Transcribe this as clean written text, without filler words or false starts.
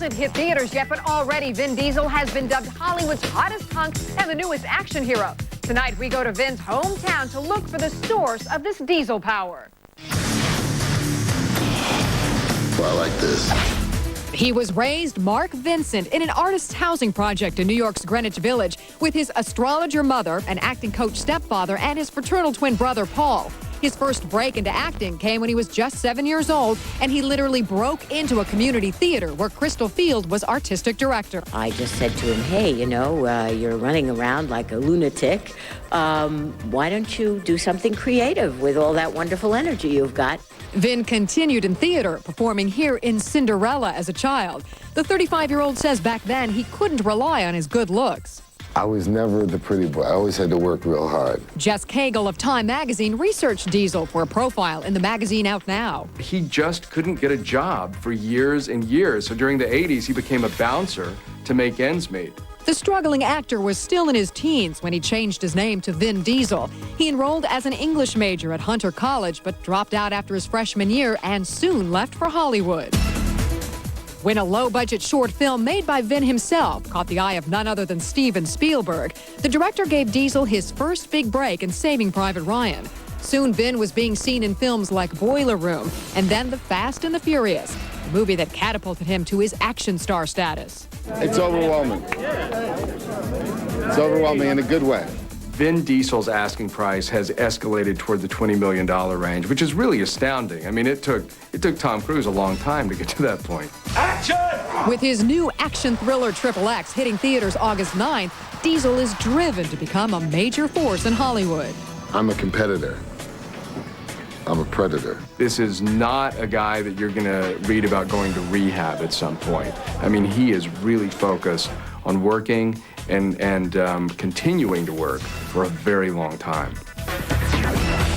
hasn't hit theaters yet, but already Vin Diesel has been dubbed Hollywood's hottest hunk and the newest action hero. Tonight, we go to Vin's hometown to look for the source of this diesel power. Well, I like this. He was raised Mark Vincent in an artist's housing project in New York's Greenwich Village with his astrologer mother, an acting coach stepfather, and his fraternal twin brother, Paul. His first break into acting came when he was just 7 years old, and he literally broke into a community theater where Crystal Field was artistic director. I just said to him, hey, you're running around like a lunatic. Why don't you do something creative with all that wonderful energy you've got? Vin continued in theater, performing here in Cinderella as a child. The 35-year-old says back then he couldn't rely on his good looks. I was never the pretty boy. I always had to work real hard. Jess Cagle of Time magazine researched Diesel for a profile in the magazine out now. He just couldn't get a job for years and years. So during the 80s, he became a bouncer to make ends meet. The struggling actor was still in his teens when he changed his name to Vin Diesel. He enrolled as an English major at Hunter College, but dropped out after his freshman year and soon left for Hollywood. When a low-budget short film made by Vin himself caught the eye of none other than Steven Spielberg, the director gave Diesel his first big break in Saving Private Ryan. Soon, Vin was being seen in films like Boiler Room and then The Fast and the Furious, a movie that catapulted him to his action star status. It's overwhelming. It's overwhelming in a good way. Vin Diesel's asking price has escalated toward the $20 million range, which is really astounding. I mean, it took Tom Cruise a long time to get to that point. Action! With his new action thriller XXX hitting theaters August 9th, Diesel is driven to become a major force in Hollywood. I'm a competitor. I'm a predator. This is not a guy that you're going to read about going to rehab at some point. I mean, he is really focused on working and continuing to work for a very long time.